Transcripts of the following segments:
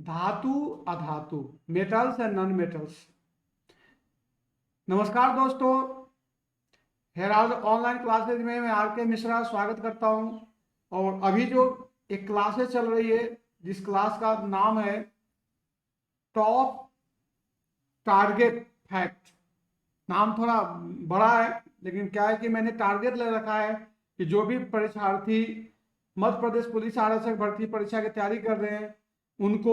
धातु अधातु, metals and non metals. नमस्कार दोस्तों, हेराल्ड ऑनलाइन क्लासेज में मैं आर के मिश्रा स्वागत करता हूं। और अभी जो एक क्लासेज चल रही है जिस क्लास का नाम है टॉप टारगेट फैक्ट। नाम थोड़ा बड़ा है, लेकिन क्या है कि मैंने टारगेट ले रखा है कि जो भी परीक्षार्थी मध्य प्रदेश पुलिस आरक्षक भर्ती परीक्षा की तैयारी कर रहे हैं उनको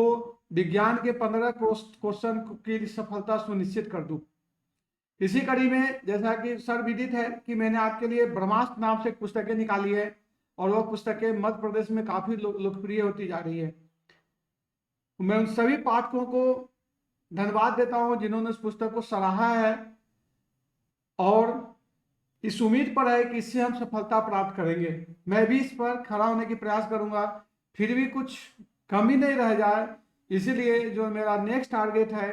विज्ञान के 15 क्वेश्चन की सफलता सुनिश्चित कर दूं। इसी कड़ी में जैसा कि सर विदित है कि मैंने आपके लिए ब्रह्मास्त्र नाम से पुस्तकें निकाली है और वह पुस्तकें मध्य प्रदेश में काफी लोकप्रिय होती जा रही है। मैं उन सभी पाठकों को धन्यवाद देता हूं जिन्होंने उस पुस्तक को सराहा है और इस उम्मीद पर है कि इससे हम सफलता प्राप्त करेंगे। मैं भी इस पर खड़ा होने की प्रयास करूंगा, फिर भी कुछ कमी नहीं रह जाए। इसीलिए जो मेरा नेक्स्ट टारगेट है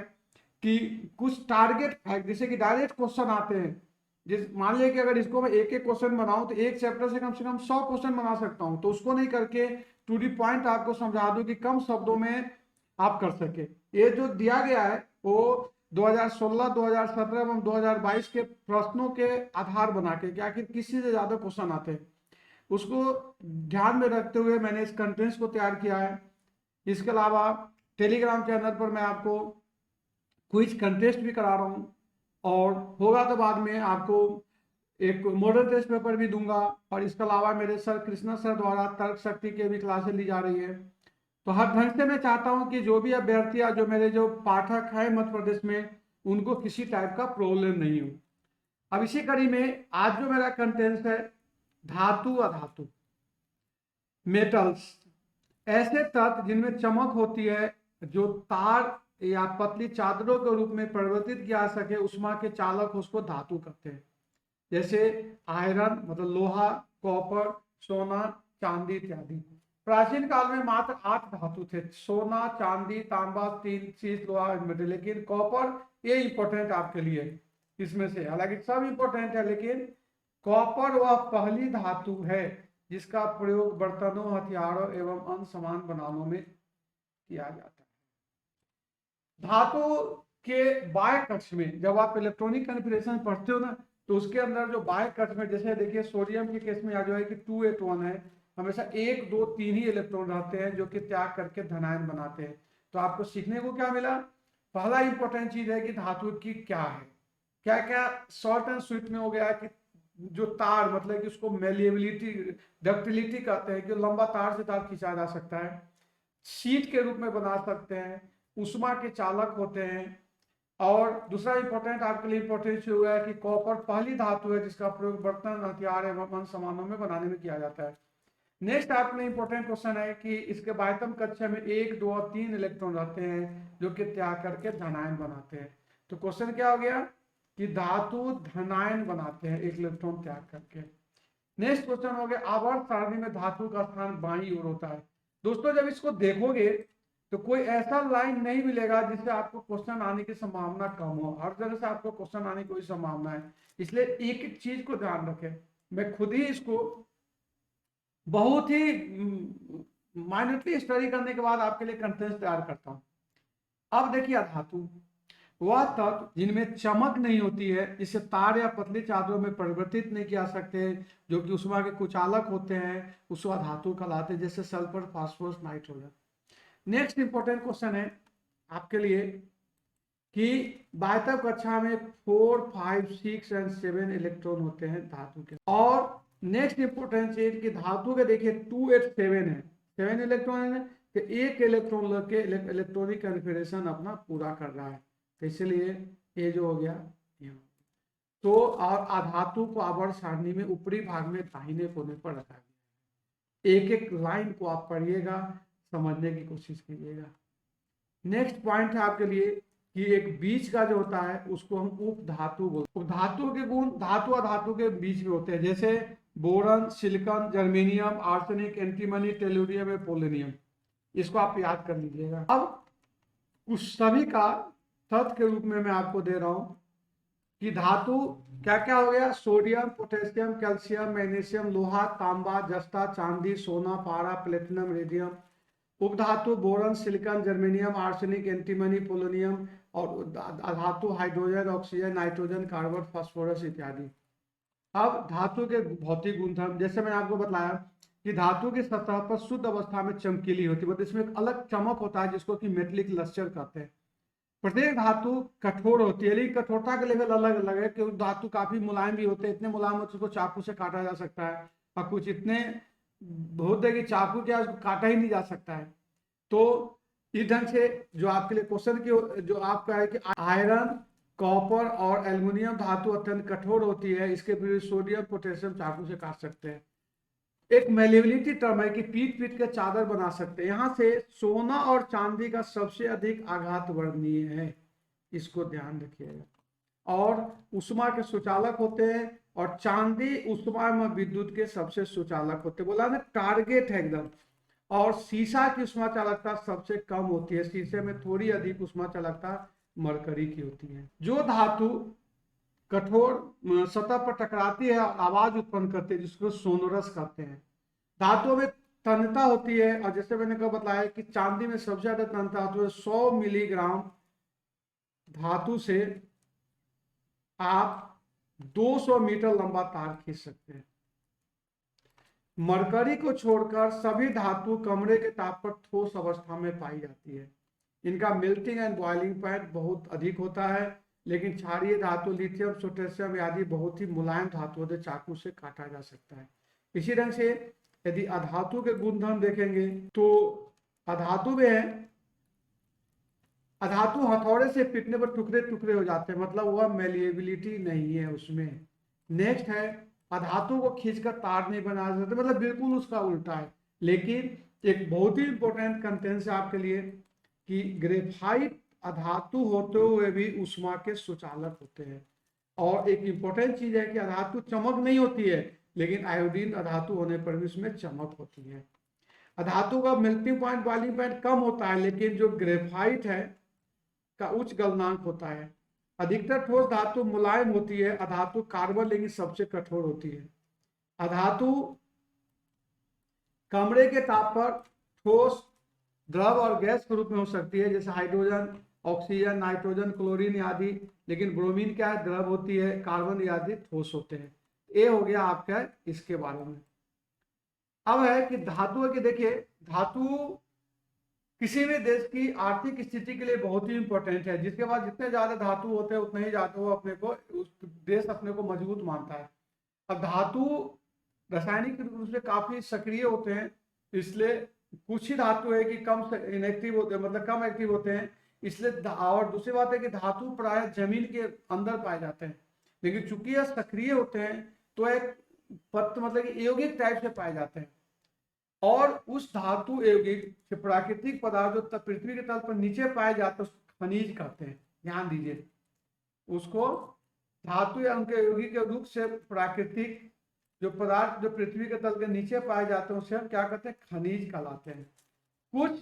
कि कुछ टारगेट फैक्ट, जैसे कि डायरेक्ट क्वेश्चन आते हैं, जिस मान लिया कि अगर इसको मैं एक एक क्वेश्चन बनाऊं तो एक चैप्टर से कम 100 क्वेश्चन बना सकता हूं, तो उसको नहीं करके टू दी पॉइंट आपको समझा दूं कि कम शब्दों में आप कर सके। ये जो दिया गया है वो 2016, 2017 एवं 2022 के प्रश्नों के आधार बना के कि आखिर किसी से ज्यादा क्वेश्चन आते हैं उसको ध्यान में रखते हुए मैंने इस कंटेंट्स को तैयार किया है। इसके अलावा टेलीग्राम चैनल पर मैं आपको क्विज कंटेस्ट भी करा रहा हूँ और होगा तो बाद में आपको एक मॉडल टेस्ट पेपर भी दूंगा। और इसके अलावा मेरे सर कृष्णा सर द्वारा तर्क शक्ति की भी क्लासेस ली जा रही है। तो हर ढंग से मैं चाहता हूं कि जो भी अभ्यर्थी या जो मेरे जो पाठक है मध्य प्रदेश में उनको किसी टाइप का प्रॉब्लम नहीं हो। अब इसी कड़ी में आज जो मेरा कंटेंट है धातु अधातु, मेटल्स, ऐसे तत्व जिनमें चमक होती है, जो तार या पतली चादरों के रूप में परिवर्तित किया जा सके, उष्मा के चालक उसको धातु कहते हैं। जैसे आयरन मतलब लोहा, कॉपर, सोना, चांदी इत्यादि। प्राचीन काल में मात्र 8 धातु थे, सोना, चांदी, तांबा, स्टील, शीश, लोहा, लेकिन कॉपर ये इंपॉर्टेंट आपके लिए इसमें से, हालांकि सब इंपॉर्टेंट है लेकिन कॉपर वह पहली धातु है जिसका प्रयोग बर्तनों, हथियारों एवं अन्य सामान बनाने में किया जाता है। धातु के बाह्य कक्ष में जब आप इलेक्ट्रॉनिक कॉन्फ़िगरेशन पढ़ते हो ना, तो उसके अंदर जो बाह्य कक्ष में, जैसे देखिए सोडियम के केस में आ जो है कि 281 है, हमेशा 1 2 3 ही इलेक्ट्रॉन रहते हैं जो कि त्याग करके धनायन बनाते हैं। तो आपको सीखने को क्या मिला? पहला इंपॉर्टेंट चीज है कि धातु की क्या है, क्या क्या शॉर्ट एंड स्वीट में हो गया कि जो तार मतलब कि उसको मेलिएबिलिटी, डक्टिलिटी कहते हैं कि लंबा तार से तार खींचा जा सकता है, शीट के रूप में बना सकते हैं, उष्मा के चालक होते हैं। और दूसरा इंपॉर्टेंट आपके लिए इंपॉर्टेंट हुआ है कि कॉपर पहली धातु है जिसका प्रयोग बर्तन, हथियार एवं अन्य सामानों में बनाने में किया जाता है। नेक्स्ट आपके लिए इंपॉर्टेंट क्वेश्चन है कि इसके बाह्यतम कक्षा में 1 2 और 3 इलेक्ट्रॉन रहते हैं जो कि त्याग करके धनायन बनाते हैं। तो क्वेश्चन क्या हो गया कि धातु धनायन बनाते हैं एक इलेक्ट्रॉन त्याग करके। नेक्स्ट क्वेश्चन हो गया आवर्त सारणी में धातु का स्थान बाईं ओर होता है। दोस्तों जब इसको देखोगे तो कोई ऐसा लाइन नहीं मिलेगा जिससे आपको क्वेश्चन आने की संभावना कम हो, हर जगह से आपको क्वेश्चन आने की कोई संभावना है। इसलिए एक एक चीज को ध्यान रखें। मैं खुद ही इसको बहुत ही माइन्यूटली स्टडी करने के बाद आपके लिए कंटेंट तैयार करता हूं। अब देखिए अधातु वह तत्व जिनमें चमक नहीं होती है, जिसे तार या पतली चादरों में परिवर्तित नहीं किया सकते, जो कि उष्मा के कुचालक होते हैं, उस धातु कहलाते हैं, जैसे sulphur, phosphorus, nitrogen. Next important question है आपके लिए कि बाह्यतम कक्षा में 4 5 6 एंड 7 इलेक्ट्रॉन होते हैं धातु के। और नेक्स्ट इंपॉर्टेंट चीज कि धातु के देखिए 2 8 7 है, 7 इलेक्ट्रॉन है, तो एक इलेक्ट्रॉन लेके इलेक्ट्रॉनिक कॉन्फ़िगरेशन अपना पूरा कर रहा है। तो इसलिए ये जो हो गया यहाँ। तो और अधातु को आवर्त सारणी में ऊपरी भाग में दाहिने कोने पर रखा गया। एक एक लाइन को आप पढ़िएगा, समझने की कोशिश कीजिएगा। नेक्स्ट पॉइंट है आपके लिए कि एक बीच का जो होता है उसको हम उपधातु बोलते हैं। उपधातु के गुण धातु अधातु के बीच में होते हैं, जैसे boron, silicon, germanium, arsenic, antimony, tellurium, polonium. इसको आप याद कर लीजिएगा। अब उस सभी का तत्व के रूप में मैं आपको दे रहा हूं कि धातु क्या क्या हो गया, सोडियम, पोटेशियम, कैल्शियम, मैग्नीशियम, लोहा, तांबा, जस्ता, चांदी, सोना, पारा, प्लेटिनम, रेडियम, उपधातु boron, silicon, germanium, arsenic, antimony, polonium, और धातु hydrogen, oxygen, nitrogen, carbon, phosphorus इत्यादि। अब धातु के भौतिक गुणधर्म, जैसे मैंने आपको बताया कि धातु की सतह पर शुद्ध अवस्था में चमकीली होती है, मतलब इसमें एक अलग चमक होता है जिसको कि मेटेलिक लस्टर कहते हैं। प्रत्येक धातु कठोर होती है, लेकिन कठोरता के लेवल अलग अलग है, क्योंकि धातु काफी मुलायम भी होते हैं, इतने मुलायम होते हैं उसको चाकू से काटा जा सकता है, और कुछ इतने बहुत है कि चाकू क्या उसको काटा ही नहीं जा सकता है। तो इस ढंग से जो आपके लिए क्वेश्चन की जो आपका है कि आयरन, कॉपर और एल्युमिनियम धातु अत्यंत कठोर होती है, इसके विरुद्ध सोडियम, पोटेशियम चाकू से काट सकते हैं। एक मेलेबिलिटी टर्म है कि पीट पीट के चादर बना सकते हैं। यहां से सोना और चांदी का सबसे अधिक आघात वर्णनीय है, इसको ध्यान रखिएगा। और उष्मा के सुचालक होते हैं, और चांदी उष्मा में विद्युत के सबसे सुचालक होते हैं, बोला ना टारगेट है एकदम। और सीसा की उष्मा चालकता सबसे कम होती है, शीशे में थोड़ी अधिक उष्मा चालकता मरकरी की होती है। जो धातु कठोर सतह पर टकराती है और आवाज उत्पन्न करती है, जिसको सोनोरस कहते हैं। धातुओं में तन्यता होती है, और जैसे मैंने कहा बताया कि चांदी में सबसे ज्यादा तन्यता होती है। 100 मिलीग्राम धातु से आप 200 मीटर लंबा तार खींच सकते हैं। मरकरी को छोड़कर सभी धातु कमरे के ताप पर ठोस अवस्था में पाई जाती है। इनका मेल्टिंग एंड बॉइलिंग पॉइंट बहुत अधिक होता है, लेकिन क्षारीय धातु लिथियम, पोटेशियम आदि बहुत ही मुलायम धातु होते, चाकू से काटा जा सकता है। इसी ढंग से यदि अधातु के गुणधर्म देखेंगे तो अधातु में है, अधातु हथौड़े से पीटने पर टुकड़े टुकड़े हो जाते हैं, मतलब वह मेलिएबिलिटी नहीं है उसमें। नेक्स्ट है अधातु को खींचकर तार नहीं बना सकते, मतलब बिल्कुल उसका उल्टा है। लेकिन एक बहुत ही इंपॉर्टेंट कंटेंट है आपके लिए कि ग्रेफाइट अधातु होते हुए भी उष्मा के सुचालक होते हैं। और एक इंपॉर्टेंट चीज है कि अधातु चमक नहीं होती है, लेकिन आयोडीन अधातु होने पर भी उसमें चमक होती है। अधातु का मेल्टिंग पॉइंट, बॉइलिंग पॉइंट कम होता है, लेकिन जो ग्रेफाइट है का उच्च गलनांक होता है। अधिकतर ठोस धातु मुलायम होती है, अधातु कार्बन लेकिन सबसे कठोर होती है। अधातु कमरे के ताप पर ठोस, द्रव और गैस के रूप में हो सकती है, जैसे हाइड्रोजन, ऑक्सीजन, नाइट्रोजन, क्लोरीन आदि। लेकिन ब्रोमीन क्या है, द्रव होती है, कार्बन आदि ठोस होते हैं। ये हो गया आपका इसके बारे में। अब है कि धातु है कि देखिए, धातु किसी भी देश की आर्थिक स्थिति के लिए बहुत ही इंपॉर्टेंट है। जिसके पास जितने ज्यादा धातु होते हैं उतने ही ज्यादा वो अपने को, उस देश अपने को मजबूत मानता है। अब धातु रासायनिक रूप से काफी सक्रिय होते हैं, इसलिए कुछ ही धातु है कि कम इनएक्टिव होते हैं, मतलब कम एक्टिव होते हैं, इसलिए। और दूसरी बात है कि धातु प्राय जमीन के अंदर पाए जाते हैं, लेकिन चूंकि यह सक्रिय होते हैं तो एक पत्त मतलब कि यौगिक टाइप से पाए जाते हैं। और उस धातु यौगिक से प्राकृतिक पदार्थ जो पृथ्वी के तल पर नीचे पाए जाते हैं उसको खनिज कहते हैं। ध्यान दीजिए, उसको धातु या उनके यौगिक के रूप से प्राकृतिक जो पदार्थ जो पृथ्वी के तल के नीचे पाए जाते हैं उसे हम क्या कहते हैं, खनिज कहलाते हैं। कुछ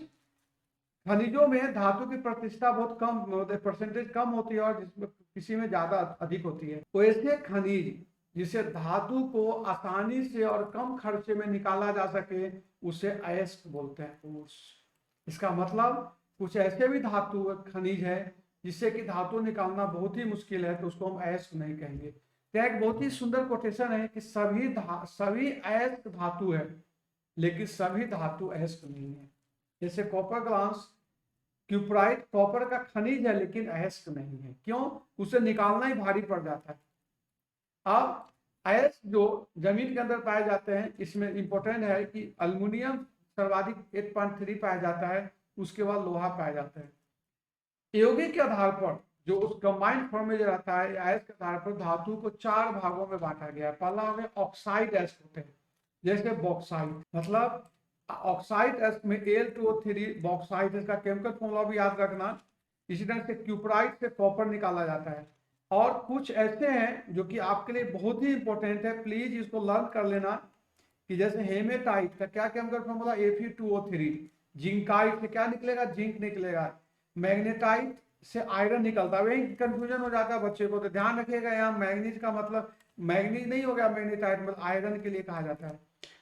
खनिजों में धातु की प्रतिष्ठा बहुत कम, परसेंटेज कम होती है, और जिसमें किसी में ज्यादा अधिक होती है। वैसे खनिज जिसे धातु को आसानी से और कम खर्चे में निकाला जा सके उसे अयस्क बोलते हैं। इसका मतलब कुछ ऐसे भी धातु खनिज है जिससे कि धातु निकालना बहुत ही मुश्किल है, तो उसको हम अयस्क नहीं कहेंगे। तो एक बहुत ही सुंदर कोटेशन है कि सभी अयस्क धातु है, लेकिन सभी धातु अयस्क नहीं है। जैसे कॉपर ग्लास, क्यूप्राइट कॉपर का खनिज है लेकिन अयस्क नहीं है। क्यों? उसे निकालना ही भारी पड़ जाता है। अब अयस्क जो जमीन के अंदर पाए जाते हैं, इसमें इंपॉर्टेंट है कि अल्युमिनियम सर्वाधिक 8.3 पाया जाता है, उसके बाद लोहा पाया जाता है। यौगिक के आधार पर जो उस कंबाइंड फॉर्म में जो रहता है, अयस्क के आधार पर धातु को 4 भागों में बांटा गया है। पहला हो गया ऑक्साइड अयस्क होते हैं, जैसे बॉक्साइट, मतलब ऑक्साइड अयस्क में Al2O3 बॉक्साइट, इसका केमिकल फॉर्मूला भी याद रखना। इसी तरह से क्यूप्राइट से कॉपर निकाला जाता है। और कुछ ऐसे हैं जो कि आपके लिए बहुत ही इंपॉर्टेंट है, प्लीज इसको लर्न कर लेना, कि जैसे हेमेटाइट का क्या केमिकल फॉर्मूला Fe2O3, जिंकाइट से क्या निकलेगा, जिंक निकलेगा, मैग्नेटाइट से आयरन निकलता है। वही कंफ्यूजन हो जाता है बच्चे को, तो ध्यान रखिएगा यहाँ मैग्नीज का मतलब मैग्नीज नहीं हो गया, मैग्नेटाइट मतलब आयरन के लिए कहा जाता है।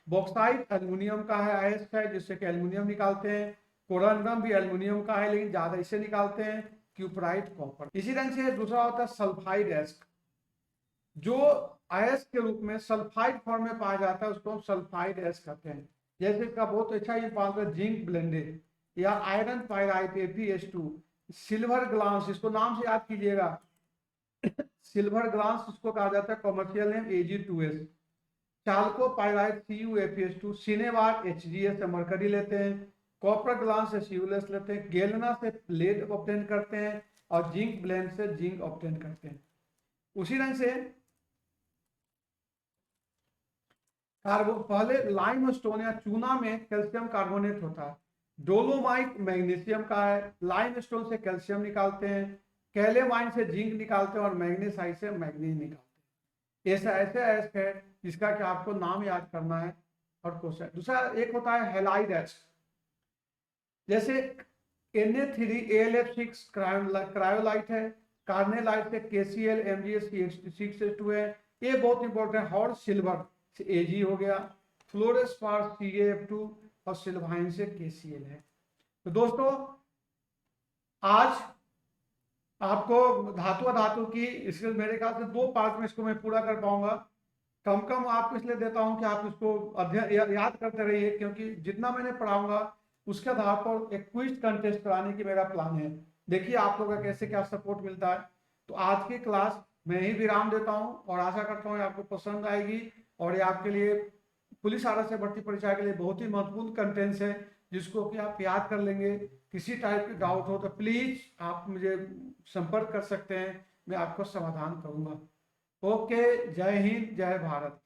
बॉक्साइट एल्युमिनियम का है, अयस्क है, जिससे कि एल्युमिनियम निकालते हैं। कोरंडम भी एल्युमिनियम का है, लेकिन ज्यादा इसे निकालते हैं। Cuprite copper. इसी ढंग से दूसरा होता है सल्फाइड एस्क, जो अयस्क के रूप में सल्फाइड फॉर्म में पाया जाता है, उसको हम सल्फाइड एस्क कहते हैं। जैसे इसका बहुत अच्छा एग्जांपल है जिंक ब्लेंडेड या iron pyrite ApH2, silver glass, इसको नाम से याद कीजिएगा, सिल्वर ग्लास इसको कहा जाता है, कॉमर्शियल नेम Ag2S। चालको पायराइट CuFeS2, सिनेवार HgS से मरकरी लेते हैं, कॉपर ग्लास से CuLS लेते हैं, गेलना से लेड ऑब्टेन करते हैं, और जिंक ब्लेंड से जिंक ऑब्टेन करते हैं। उसी ढंग से पहले लाइमस्टोन या चूना में कैल्शियम कार्बोनेट होता है, डोलोमाइट मैग्नीशियम का है, लाइमस्टोन से कैल्शियम निकालते हैं, कैलेमाइन से जिंक निकालते हैं, और मैग्नीसाइट से मैग्नीज निकालते हैं। ऐसा ऐसे अयस्क है जिसका कि आपको नाम याद करना है और क्वेश्चन। दूसरा एक होता है हेलाइड एस्क, जैसे Na3AlF6 क्रायोलाइट है, कार्नेलाइट से KCl MgS6H2 है, ये बहुत इंपॉर्टेंट है। और सिल्वर से Ag हो गया, फ्लोरेस्पार CaF2, और सिल्वाइन से KCl है। तो दोस्तों आज आपको धातु अधातु की इसके मेरे ख्याल से 2 पार्ट में इसको मैं पूरा कर पाऊंगा। कम आपको इसलिए देता हूं कि आप इसको अध्ययन याद करते रहिए, क्योंकि जितना मैंने पढ़ाऊंगा उसके आधार पर एक क्विज कंटेस्ट कराने की मेरा प्लान है। देखिए आप लोगों का कैसे क्या सपोर्ट मिलता है। तो आज की क्लास मैं ही विराम देता हूं और आशा करता हूं आपको पसंद आएगी, और ये आपके लिए पुलिस आरक्षक भर्ती परीक्षा के लिए बहुत ही महत्वपूर्ण कंटेंट्स है, जिसको कि आप याद कर लेंगे। किसी टाइप की डाउट हो तो प्लीज आप मुझे संपर्क कर सकते हैं, मैं आपको समाधान करूंगा। ओके, जय हिंद, जय भारत।